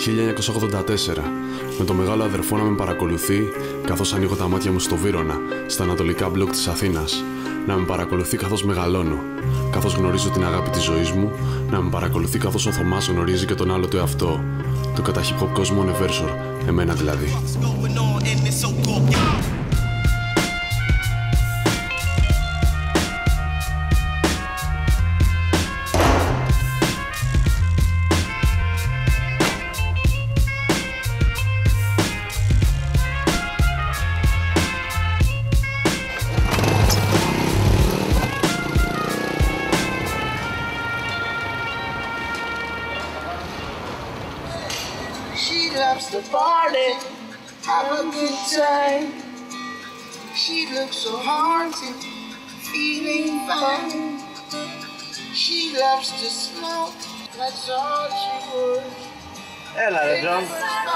1984, με το μεγάλο αδερφό να με παρακολουθεί καθώς ανοίγω τα μάτια μου στο Βύρωνα, στα ανατολικά μπλοκ της Αθήνας. Να με παρακολουθεί καθώς μεγαλώνω, καθώς γνωρίζω την αγάπη της ζωής μου. Να με παρακολουθεί καθώς ο Θωμάς γνωρίζει και τον άλλο του εαυτό. Το κατά hip hop κόσμο Neversor, εμένα δηλαδή. Loves to party, have a good time. She looks so hearty, feeling fine. She loves to smoke, that's all she would. Έλα ρε Τζον,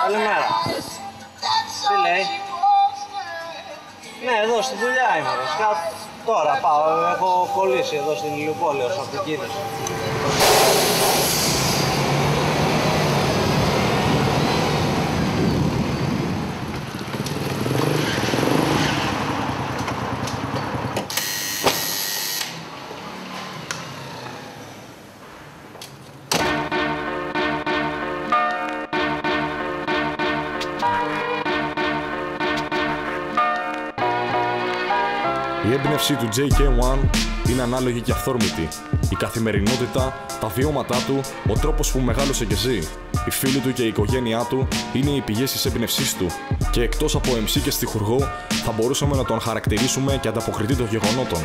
καλημέρα. Τι λέει? Ναι, εδώ στη δουλειά είμαι ρε. Τώρα πάω, έχω κολλήσει εδώ στην Ηλιουπόλη ως αυτοκίνητος. Η έμπνευση του JK1 είναι ανάλογη και αυθόρμητη. Η καθημερινότητα, τα βιώματά του, ο τρόπος που μεγάλωσε και ζει. Οι φίλοι του και η οικογένειά του είναι οι πηγές της έμπνευσής του. Και εκτός από MC και στιχουργό, θα μπορούσαμε να τον χαρακτηρίσουμε και ανταποκριτή των γεγονότων.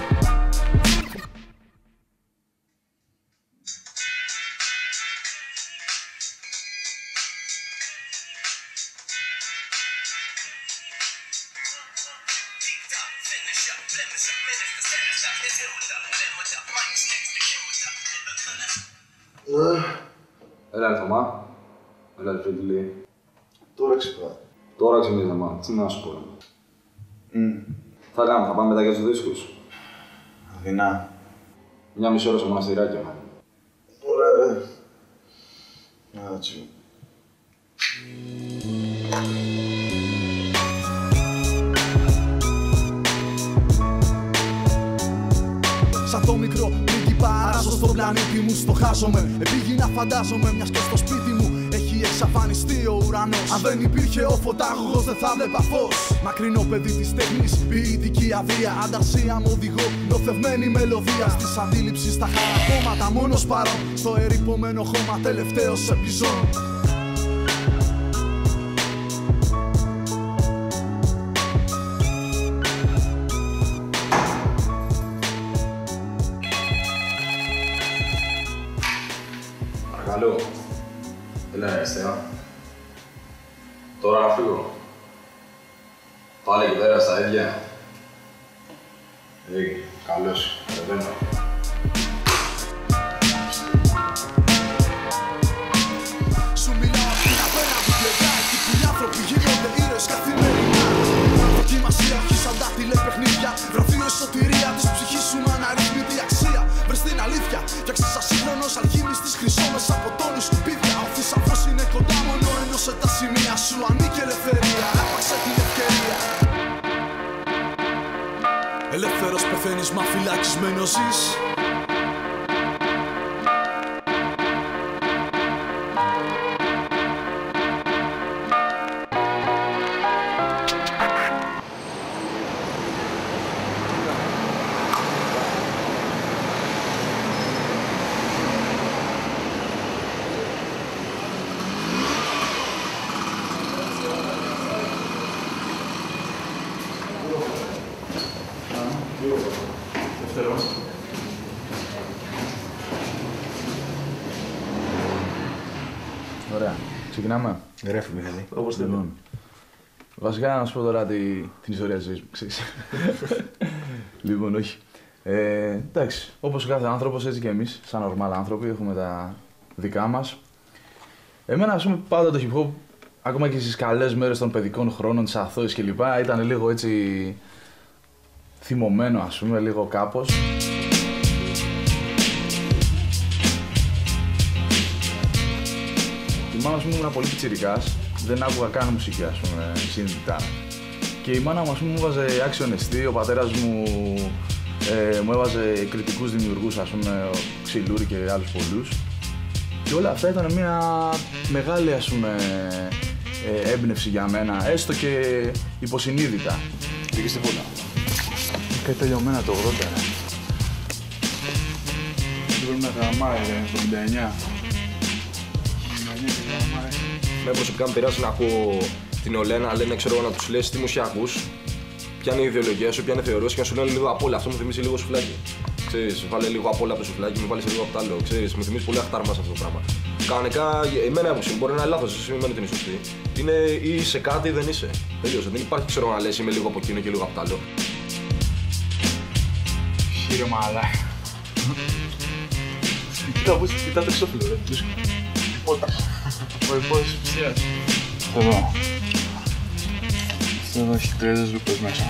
Έλα ρε Θωμά. Έλα ρε Φρέντιλη. Τώρα ξυπνά. Τώρα ξυπνήσα Θωμά. Τι να σου πω. Θα κάνουμε, θα πάμε μετά για τους δίσκους. Αθηνά. Μια μισή ώρα στο μοναστηράκι μα. Ωραία ρε. Άτσι. Σαν το μικρό πρίγκιπα αράζω στον πλανήτη μου, στοχάζομαι. Επήγει να φαντάζομαι, μιας και στο σπίτι μου έχει εξαφανιστεί ο ουρανός. Αν δεν υπήρχε ο φωτάγωγος δεν θα βλέπα φως. Μακρινό παιδί της τέχνης, ποιητική αδεία. Ανταρσία μου οδηγώ, νοθευμένη μελωδία. Στις αντίληψεις τα χαρακόμματα μόνος παρόν. Στο ερειπωμένο χώμα τελευταίος επιζών. Παρακαλώ. Έλα ρε αριστερά. Τώρα να φύγω. Πάλι εκεί πέρα στα ίδια. Καλώς. Ρεβαίνω. Σου μιλάω από την απέναντι πλευρά, εκεί που οι άνθρωποι γίνονται ήρωες καθημερινά. Δοκιμασία, όχι σαν τα τηλεπαιχνίδια. Γραφείο η σωτηρία της ψυχής σου με αναρρύθμιτη αξία. Βρες την αλήθεια, φτιάξε σαν σύγχρονος αλχήμιστης χρυσό μέσα από τόνοι σκουπίδια. Ο θησαυρός είναι κοντά, μόνο ένωσε τα σημεία σου. Ανήκει ελευθερία, έπαξε την ευκαιρία. Ελεύθερος πεθαίνεις, μα φυλακισμένος ζεις. Ωραία. Ξεκινάμε. Γράφει Μιχαλή. Όπως θέλει. Βασικά να σου πω τώρα την ιστορία της ζωής μου, ξέρεις. Λοιπόν, όχι. Εντάξει, όπως κάθε άνθρωπος, έτσι και εμείς, σαν normal άνθρωποι, έχουμε τα δικά μας. Εμένα, ας πούμε, πάντα το hip hop, ακόμα και στις καλές μέρες των παιδικών χρόνων, της αθώης κλπ, ήταν λίγο έτσι θυμωμένο, ας πούμε, λίγο κάπως. θυμάμαι, ας πούμε, ήμουν πολύ πιτσιρικάς, δεν άκουγα καν μουσική, ας πούμε, συνειδητά. Και η μάνα μου, ας πούμε, μου έβαζε άξιο νεστή, ο πατέρας μου μου έβαζε κριτικούς δημιουργούς, ας πούμε, ο Ξυλούρη και άλλους πολλούς. Και όλα αυτά ήταν μια μεγάλη, ας πούμε, έμπνευση για μένα, έστω και υποσυνείδητα. Πήγες στη Βούλα. Κάτι τελειωμένα το 80, ναι. Δεν με γαμάει, το 59. Με προσωπικά μου πειράζει να ακούω την Ολένα, λένε, ξέρω, να τους λες τι μουσική ακούς, ποια είναι η ιδεολογία σου, ποια είναι η θεωρία σου και να σου λένε λίγο απ' όλα. Αυτό μου θυμίζει λίγο σουφλάκι. Ξέρεις, βάλε λίγο απ' όλα από το σουφλάκι, με βάλεις λίγο απ' το άλλο. Ξέρεις, μου θυμίζει πολύ αχτάρμα σε αυτό το πράγμα. Κανονικά, εμένα άποψη μου μπορεί να είναι λάθος, εσύ σημαίνει ότι είναι σωστή. Είναι ή είσαι κάτι ή δεν είσαι. Τελείωσε. Δεν υπάρχει, ξέρω, να λες είμαι λίγο από εκείνο και λίγο απ' το άλλο. Χείρε μαλά. Κοίτα το εξώφυλλο, ρε. Τίποτα. Ο υπόδεισης ψιάς. Εδώ. Εδώ έχει 3 λούπες μέσα.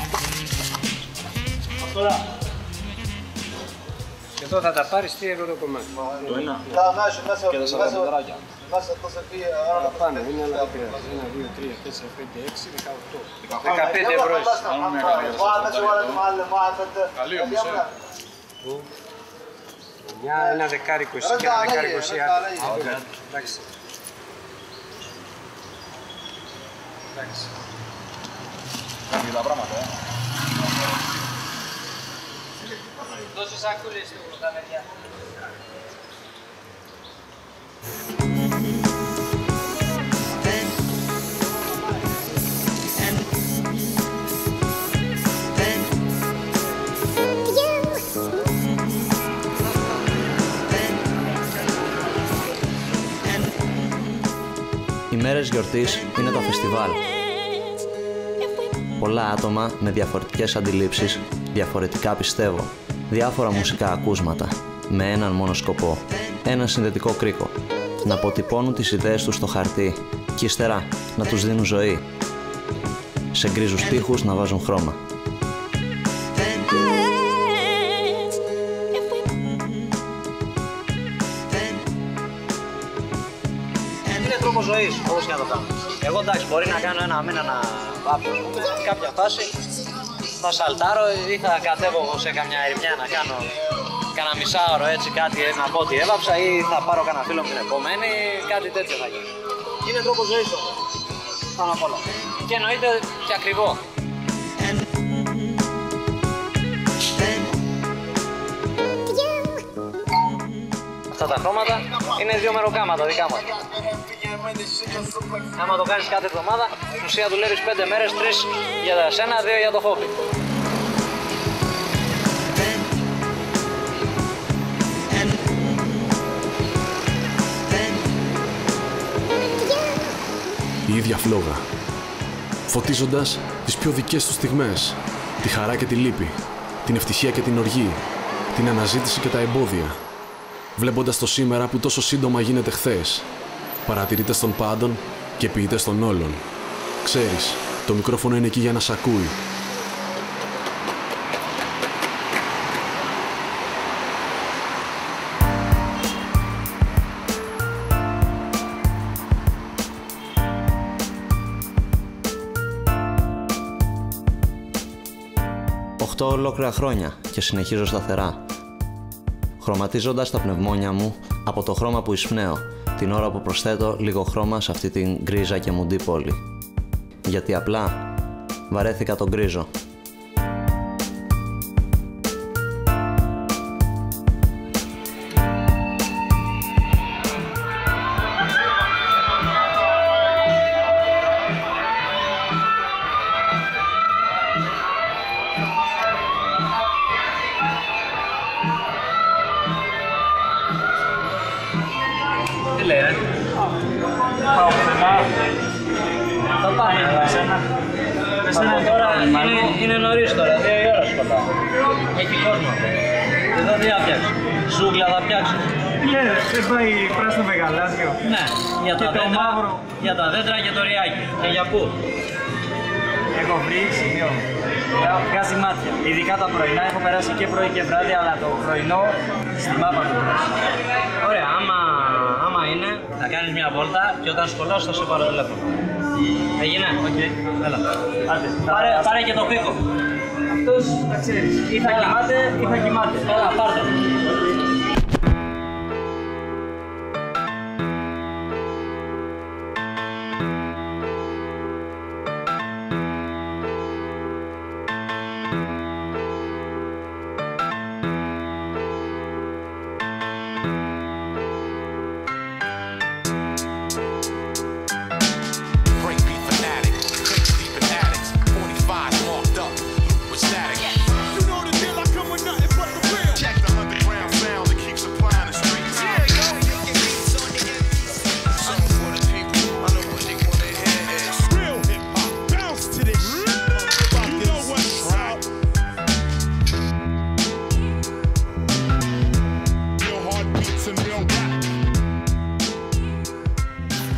Και εδώ θα τα πάρεις τι ευρώ το κομμάτι. Το ένα. Και τα 40 δωράκια. Παραπάνω, είναι άλλα δεν πειράζει. 1, 2, 3, 4, 5, 6, 18. 15 ευρώ. Καλή όμως, Ένα δεκάρικο εσύ και ένα δεκάρικο εσύ. Εντάξει. Εντάξει. Κάνει τα πράγματα, Δώσε σακούλες του τα παιδιά. Οι μέρες γιορτής είναι το φεστιβάλ. Πολλά άτομα με διαφορετικές αντιλήψεις, διαφορετικά πιστεύω, διάφορα μουσικά ακούσματα, με έναν μόνο σκοπό, έναν συνδετικό κρίκο. Να αποτυπώνουν τις ιδέες τους στο χαρτί και ύστερα να τους δίνουν ζωή. Σε γκρίζους τοίχους να βάζουν χρώμα. Είναι τρόπο ζωής, όπως και να το κάνω. Εγώ εντάξει, μπορεί να κάνω ένα μήνα να βάψω. Κάποια φάση θα σαλτάρω ή θα κατέβω σε καμιά ερημιά να κάνω κανένα μισάωρο έτσι κάτι να πω ότι έβαψα ή θα πάρω κανένα φίλο μου την επόμενη, κάτι τέτοιο θα γίνει. Είναι τρόπο ζωής όμως, πάνω απ' όλα. Και εννοείται και ακριβό. Αυτά τα χρώματα είναι 2 μεροκάματα δικά μας. Άμα το κάνεις κάθε εβδομάδα, στην ουσία δουλεύεις 5 μέρες, 3 για σένα, 2 για το χόμπι. Η ίδια φλόγα, φωτίζοντας τις πιο δικές τους στιγμές, τη χαρά και τη λύπη, την ευτυχία και την οργή, την αναζήτηση και τα εμπόδια, βλέποντας το σήμερα που τόσο σύντομα γίνεται χθες, παρατηρητές των πάντων και ποιητές των όλων. Ξέρεις, το μικρόφωνο είναι εκεί για να σ' ακούει. Οχτώ ολόκληρα χρόνια και συνεχίζω σταθερά, χρωματίζοντας τα πνευμόνια μου από το χρώμα που εισπνέω, την ώρα που προσθέτω λίγο χρώμα σε αυτή την γκρίζα και μουντή πόλη. Γιατί απλά βαρέθηκα τον γκρίζο. Τι λέει, ρε. Πάω πουθενά. Θα πάμε με εσένα. Εσένα τώρα είναι νωρίς τώρα, 2 η ώρα σου πατάω. Έχει κόσμο. Εδώ τι θα φτιάξω. Ζούγκλα θα φτιάξω. Τι λες, δεν πάει πράσινο με γαλάζιο. Ναι, για τα δέντρα και το ριάκι. Και για πού. Έχω βρει σημείο. Βγάζει μάτια. Ειδικά τα πρωινά, έχω περάσει και πρωί και βράδυ, αλλά το πρωινό στη μάπα του περάσει. Ωραία, άμα είναι, Θα κάνεις μια βόλτα και όταν σκολάσεις θα σε πάρω τηλέφωνο. Έγινε? Οκ. Έλα. Άντε. Πάρε και το πίκο. Αυτός, τα ξέρεις, ή θα κοιμάται ή θα κοιμάται. Έλα, πάρ' το.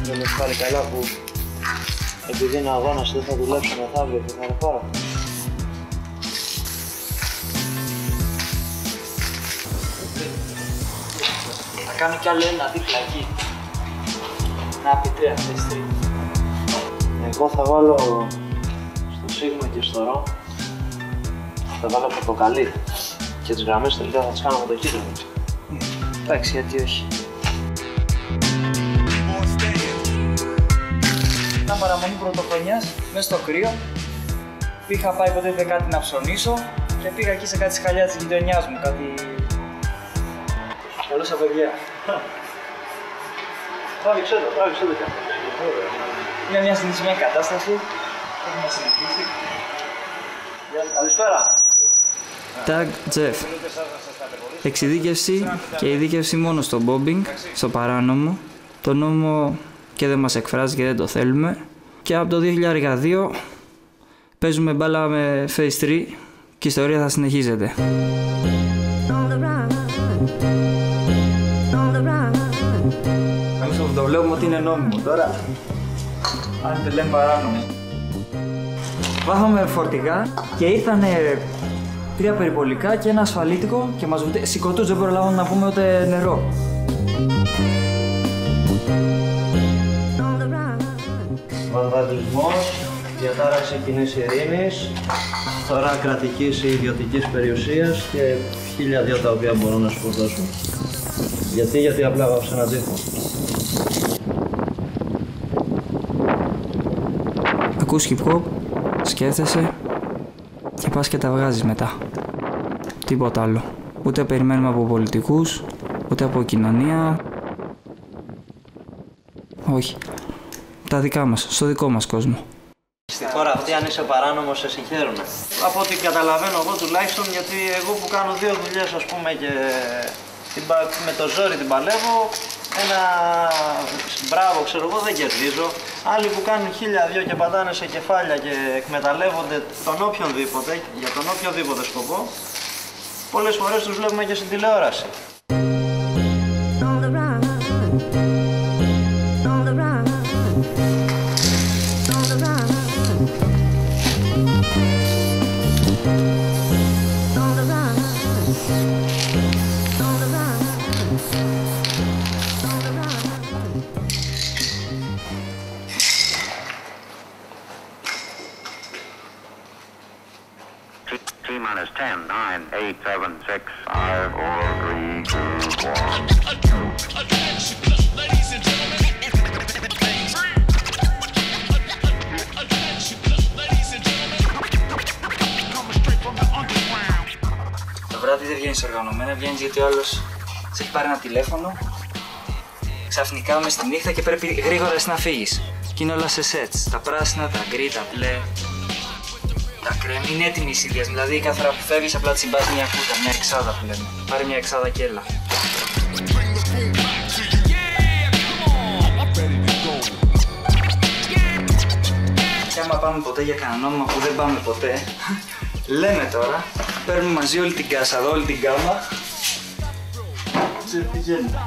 Δεν με πάρει καλά που επειδή είναι αγώνας δεν θα δουλέψω μεθαύριο και θα είναι χώρα. Θα κάνω κι άλλο ένα δίπλα εκεί. Να πει 3, αυτές 3. Εγώ θα βάλω στο σίγμα και στο ρο. Θα βάλω πορτοκαλί. Και τις γραμμές τελικά θα τις κάνω με το κύριο. Εντάξει, γιατί όχι. Ήταν παραμονή πρωτοχρονιάς, μέσα στο κρύο. Είχα πάει ποτέ κάτι να ψωνίσω και πήγα εκεί σε κάτι σκαλιά της γειτονιάς μου, κάτι... Καλώς τα παιδιά. Τράβηξε το κι αυτό. Είναι μια συνηθισμένη κατάσταση. Έχει να συνεχίσει. Καλησπέρα. Tag Jeff. Εξειδίκευση και ειδίκευση μόνο στο bombing, στο παράνομο. Το νόμο και δεν μας εκφράζει και δεν το θέλουμε. Και από το 2002 παίζουμε μπάλα με Phase 3 και η ιστορία θα συνεχίζεται. Εμείς το βλέπουμε ότι είναι νόμιμο τώρα. Αν δεν λέμε παράνομο. Βάθαμε φορτηγά και ήρθανε 3 περιπολικά και ένα ασφαλίτικο και μας σηκωτούς, δεν προλάβαμε να πούμε ούτε νερό. Βανδαλισμός, διατάραξη κοινής ειρήνης, τώρα κρατικής ή ιδιωτικής περιουσίας και 1002 τα οποία μπορώ να σου φορτώσω. Γιατί απλά βάψα ένα τζίχο. Ακούς hip hop, σκέφτεσαι και πας και τα βγάζεις μετά. Τίποτα άλλο. Ούτε περιμένουμε από πολιτικούς, ούτε από κοινωνία. Όχι. Τα δικά μας, στο δικό μας κόσμο. Στη χώρα αυτή αν είσαι παράνομος σε συγχαίρουνε. Από ό,τι καταλαβαίνω εγώ τουλάχιστον, γιατί εγώ που κάνω 2 δουλειές ας πούμε και με το ζόρι την παλεύω, ένα μπράβο ξέρω εγώ δεν κερδίζω. Άλλοι που κάνουν 1002 και πατάνε σε κεφάλια και εκμεταλλεύονται τον οποιονδήποτε, για τον οποιοδήποτε σκοπό, πολλές φορές τους βλέπουμε και στην τηλεόραση. T-minus 10, 9, 8, 7, 6, 5, 4, 3, 2, 1. Το βράδυ δεν βγαίνεις οργανωμένα, βγαίνεις γιατί ο άλλος σε έχει πάρει ένα τηλέφωνο ξαφνικά μες τη νύχτα και πρέπει γρήγορα εσύ να φύγεις. Και είναι όλα σε sets, τα πράσινα, τα γκρι, τα μπλε. Τα κρέμ είναι έτοιμη η συνδυασμή, δηλαδή κάθε φορά που φεύγεις απλά της συμπάς μια κούτα, μια εξάδα που λέμε. Πάρε μια εξάδα και έλα. Και άμα πάμε ποτέ για κανένα νόμιμο που δεν πάμε ποτέ, λέμε τώρα, παίρνουμε μαζί όλη την κάσα εδώ, όλη την γκάμα και πηγαίνουμε.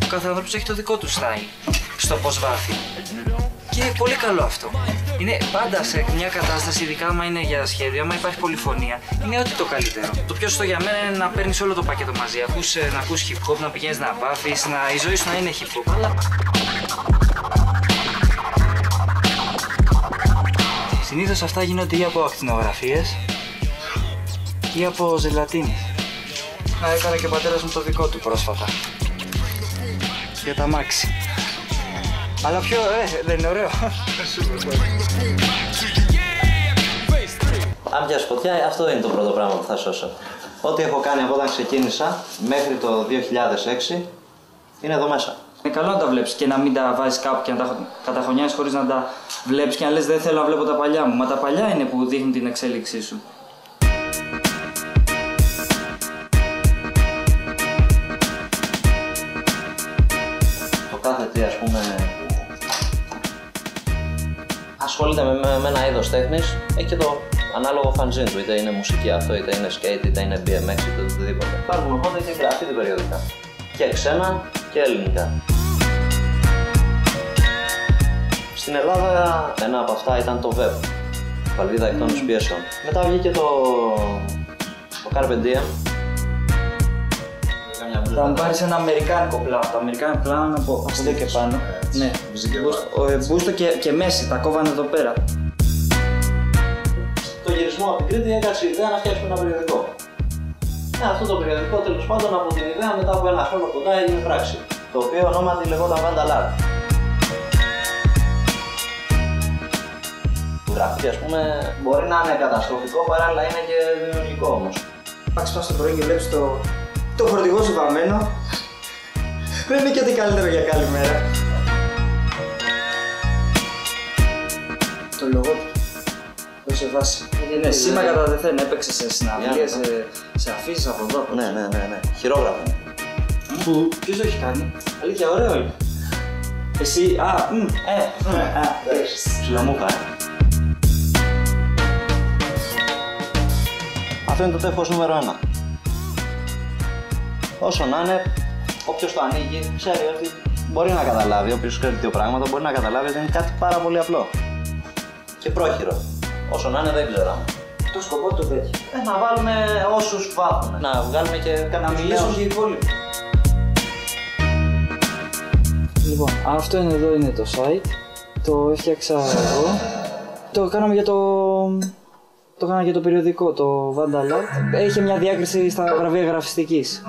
Ο κάθε άνθρωπος έχει το δικό του style στο πώς βάφει. Και είναι πολύ καλό αυτό. Είναι πάντα σε μια κατάσταση, ειδικά άμα είναι για σχέδιο, άμα υπάρχει πολυφωνία, είναι ό,τι το καλύτερο. Το πιο σωστό για μένα είναι να παίρνεις όλο το πακέτο μαζί. Να ακούς hip hop, να πηγαίνεις να βάφεις, η ζωή σου να είναι hip hop. Αλλά... συνήθως αυτά γίνονται ή από ακτινογραφίες ή από ζελατίνες. Να έκανε και ο πατέρας μου το δικό του πρόσφατα. Για τα μάξι. Αλλά πιο, δεν είναι ωραίο. Αν πιάσει φωτιά, αυτό είναι το πρώτο πράγμα που θα σώσω. Ό,τι έχω κάνει από όταν ξεκίνησα μέχρι το 2006 είναι εδώ μέσα. Είναι καλό να τα βλέπεις και να μην τα βάζεις κάπου και να τα καταχωνιάσεις χωρίς να τα βλέπεις και να λες δεν θέλω να βλέπω τα παλιά μου. Μα τα παλιά είναι που δείχνουν την εξέλιξή σου. Το κάθε τι, ας πούμε, ασχολείται με ένα είδος τέχνης, έχει και το ανάλογο φανζίν του, είτε είναι μουσική αυτό, είτε είναι skate, είτε είναι BMX, είτε οτιδήποτε. Υπάρχουν οπότε και γράφει περιοδικά. Και ξένα και ελληνικά. Στην Ελλάδα ένα από αυτά ήταν το Web, Παλβίδα εκτόνωσης πιέσεων. Μετά βγήκε το Carpe Diem. Θα μου πάρεις ένα αμερικάνικο πλάνο. Το αμερικάνικο πλάνο από εδώ και πάνω. Ναι, μπούστο και μέση, τα κόβανε εδώ πέρα. Το γυρισμό από την Κρήτη έκατσε η ιδέα να φτιάξουμε ένα περιοδικό. Αυτό το περιοδικό τέλος πάντων από την ιδέα μετά από ένα χρόνο κοντά έγινε πράξη. Το οποίο ονόματι λεγόταν Vandal Art. Το γραφείο, ας πούμε, μπορεί να είναι καταστροφικό, παράλληλα είναι και δημιουργικό όμως. Πάξεις πας στο πρωί και βλέπεις το φορτηγό σου βαμμένο. Δεν είναι και ό,τι καλύτερο για καλή μέρα. Το λογό του. Το σε βάση. Είναι σήμα κατά δεθέν, έπαιξε σε συναυλίες, σε αφήσεις από εδώ. Ναι. Χειρόγραφο. Ποιος το έχει κάνει. Αλήθεια, ωραίο είναι. Εσύ, Ψιλομούχα, Αυτό είναι το τεύχος νούμερο 1. Όσο να είναι, όποιος το ανοίγει, ξέρει ότι μπορεί να καταλάβει, όποιος ξέρει δύο πράγματα, μπορεί να καταλάβει ότι είναι κάτι πάρα πολύ απλό και πρόχειρο. Όσο να είναι, δεν ξέρω. Το σκοπό του τέτοιο. Να βάλουμε όσους βάθουν, να βγάλουμε και να μιλήσουν και οι υπόλοιποι. Λοιπόν, αυτό είναι εδώ είναι το site. Το έφτιαξα εγώ. Το κάναμε για το έκανα για το περιοδικό, το Vandal Art. Έχει μια διάκριση στα βραβεία γραφιστικής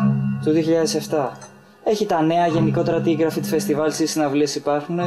του 2007. Έχει τα νέα, γενικότερα τι graffiti festival, τι συναυλίες υπάρχουν.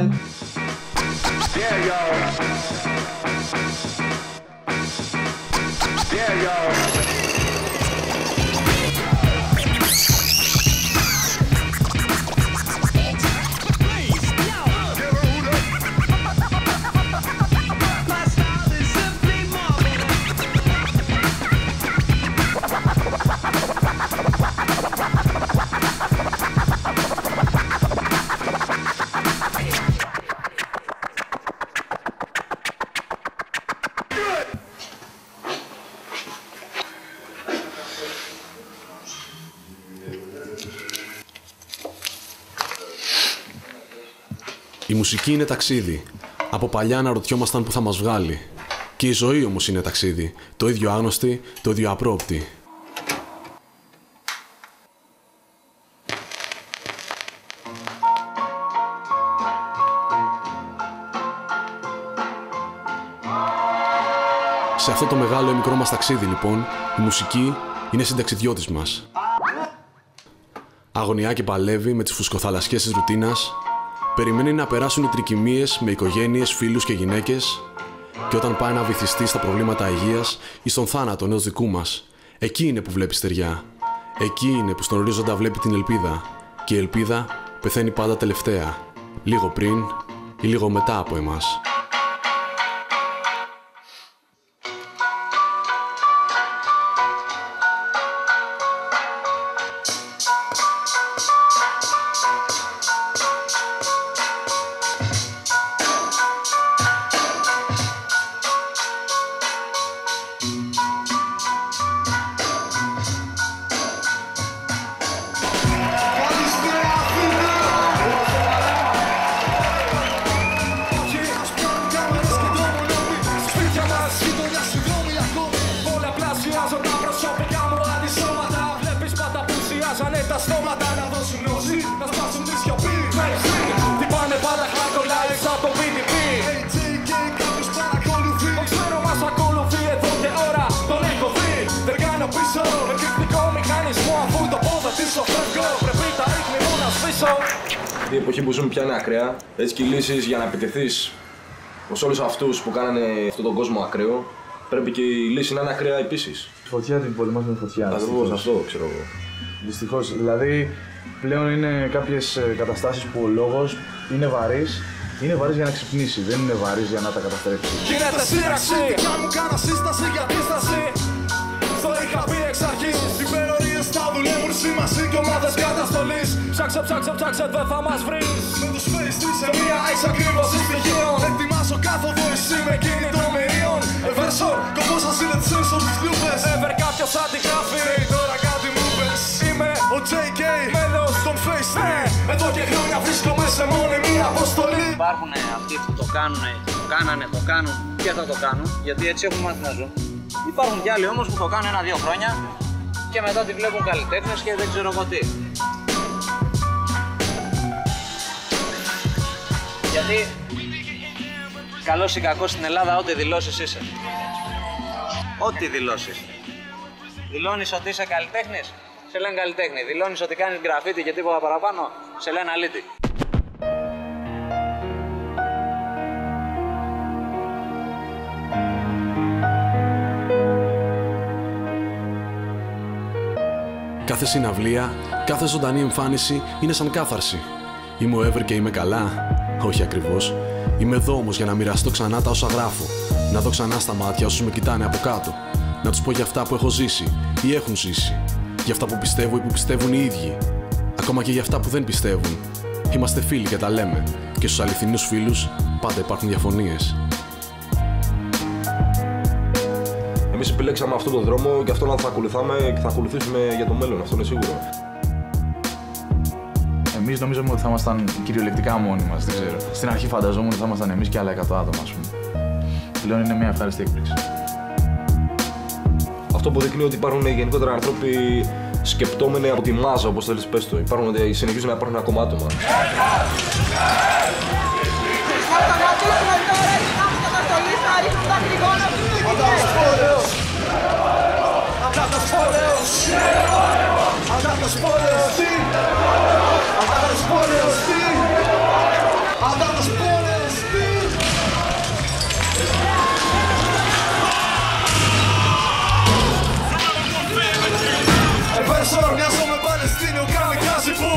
Η μουσική είναι ταξίδι. Από παλιά αναρωτιόμασταν που θα μας βγάλει. Και η ζωή όμως είναι ταξίδι. Το ίδιο άγνωστη, το ίδιο απρόοπτη. Σε αυτό το μεγάλο ή μικρό μας ταξίδι, λοιπόν, η μουσική είναι συνταξιδιώτης μας. Αγωνιά και παλεύει με τις φουσκοθαλασσιές της ρουτίνας. Περιμένει να περάσουν οι τρικυμίες με οικογένειες, φίλους και γυναίκες. Και όταν πάει να βυθιστεί στα προβλήματα υγείας ή στον θάνατο ενός δικού μας, εκεί είναι που βλέπει στεριά. Εκεί είναι που στον ορίζοντα βλέπει την ελπίδα. Και η ελπίδα πεθαίνει πάντα τελευταία. Λίγο πριν ή λίγο μετά από εμάς. τα στόματα να δώσουν γνώση, να σπάσουν τη σιωπή. Τι πάνε πάντα χλάκολα έξω από το BDP. AJK κάποιος παρακολουθεί. Το ξέρω μας ακολουθεί εδώ και ώρα, τον έχω δει. Δεν κάνω πίσω, εκρηκτικό μηχανισμό αφού το πόδο πίσω φεύγω. Πρέπει τα ίχνη μου να σβήσω. Η εποχή που ζούμε πια είναι ακραία, έτσι και οι λύσεις για να επιτεθείς προς όλους αυτούς που κάνανε αυτόν τον κόσμο ακραίο, πρέπει και η λύση να είναι ακραία επίσης. Τη φωτιά την πολεμάς με φωτιά. Ακριβώς αυτό ξέρω εγώ. Δυστυχώς, δηλαδή πλέον είναι κάποιες καταστάσεις που ο λόγος είναι βαρύς. Είναι βαρύς για να ξυπνήσει, δεν είναι βαρύς για να τα καταστρέψει. Γίνεται σύραξη, δικιά μου κάνω σύσταση για αντίσταση. Στο είχα πει εξ αρχής, υπερορίες θα δουλεύουν σήμαση και ομάδες καταστολής. Ψάξε, ψάξε, ψάξε, δεν θα μας βρεις. Με τους face σε μία εξακρίβωση στοιχείων. Ετοιμάζω κάθοδο εσύ με κίνητο μυρίων. Eversor, κομμός σας είναι τις sensor στις κλούπες. Ever κάποιος αντιγράφει, τώρα κάτι μου πες. Είμαι ο JK, μέλος των face 3. Εδώ και χρόνια βρίσκομαι σε μόνη μία αποστολή. Υπάρχουν αυτοί που το κάνουν, το κάνανε, το κάνουν και θα το κάνουν, γιατί έτσι έχουν μάθει να ζουν. Υπάρχουν κι άλλοι όμως που το κάνουν 1-2 χρόνια και μετά τη βλέπουν καλλιτέχνες και δεν ξέρω εγώ τι. Γιατί καλός ή κακός στην Ελλάδα ό,τι δηλώσεις είσαι. Ό,τι δηλώσεις. Δηλώνεις ότι είσαι καλλιτέχνης, σε λένε καλλιτέχνη. Δηλώνεις ότι κάνεις γκραφίτι και τίποτα παραπάνω, σε λένε αλήτη. Κάθε συναυλία, κάθε ζωντανή εμφάνιση είναι σαν κάθαρση. Είμαι ο Ever και είμαι καλά. Όχι ακριβώς. Είμαι εδώ όμως για να μοιραστώ ξανά τα όσα γράφω. Να δω ξανά στα μάτια όσους με κοιτάνε από κάτω. Να τους πω για αυτά που έχω ζήσει ή έχουν ζήσει. Για αυτά που πιστεύω ή που πιστεύουν οι ίδιοι. Ακόμα και για αυτά που δεν πιστεύουν. Είμαστε φίλοι και τα λέμε. Και στους αληθινούς φίλους πάντα υπάρχουν διαφωνίες. Εμείς επιλέξαμε αυτόν τον δρόμο και αυτόν θα ακολουθάμε και θα ακολουθήσουμε για το μέλλον, αυτό είναι σίγουρο. Εμείς νομίζαμε ότι θα ήμασταν κυριολεκτικά μόνοι μας, δεν ξέρω. Στην αρχή φανταζόμουν ότι θα ήμασταν εμείς και άλλα 100 άτομα, ας πούμε. Πλέον είναι μια ευχάριστη έκπληξη. Αυτό αποδεικνύει ότι υπάρχουν γενικότερα άνθρωποι σκεπτόμενοι από τη μάζα, όπως θέλεις πες το. Συνεχίζουν να υπάρχουν ακόμα άτομα. Eversor, μοιάζομαι Παλαιστίνιο, καμικάζι που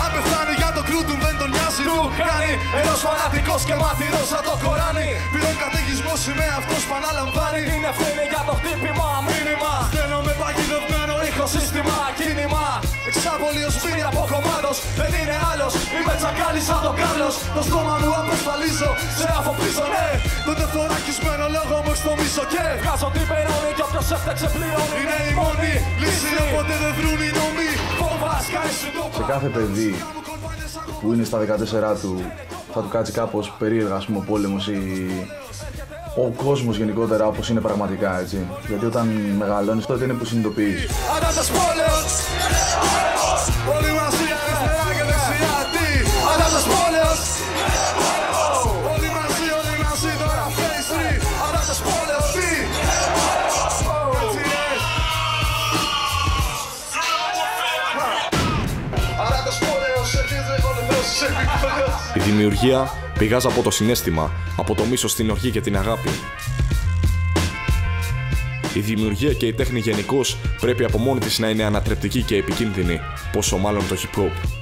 αν πεθάνει για το κρού του δεν τον νοιάζει. Του κάνει ένας φανατικός και μαθηρός σαν το Κοράνι. Πυρών καταιγισμό σημαία αυτός που αναλαμβάνει. Είναι ευθύνη για το χτύπημα, μήνυμα. Θέλω με παγιδευμένο ήχο σύστημα, κίνημα. Εξάπολη ως πίνη από κομμάτος, δεν είναι άλλος. Είμαι τσακάλι σαν τον Κάρλος. Το στόμα μου αποσφαλίζω, σε αφοπλίζω, ναι. Το τεθωρακισμένο λόγο μου στο μίσο και βγάζω την περώνη κι όποιος έφταξε πληρώνει. Είναι η μόνη λύση, όποτε δεν βρουν οι νόμοι. Φόβας, κάνεις συντόπα. Σε κάθε παιδί που είναι στα 14 του θα του κάτσει κάπως περίεργα, ας πούμε, ο πόλεμος ή ο κόσμος γενικότερα όπως είναι πραγματικά, έτσι. Γιατί όταν μεγαλώνεις τότε είναι που συνειδητοποιείς. Ανάτας πόλεως, όλοι μαζί αριστερά και δεξιά, τι. Ανάτας πόλεως, όλοι μαζί τώρα face 3. Ανάτας πόλεως, τι. Έτσι είναι. Ανάτας πόλεως, αρχίζει ο νεφρός, επικόλεως. Η δημιουργία πηγάζει από το συναίσθημα, από το μίσος, την οργή και την αγάπη. Η δημιουργία και η τέχνη γενικώς πρέπει από μόνη της να είναι ανατρεπτική και επικίνδυνη, πόσο μάλλον το hip hop.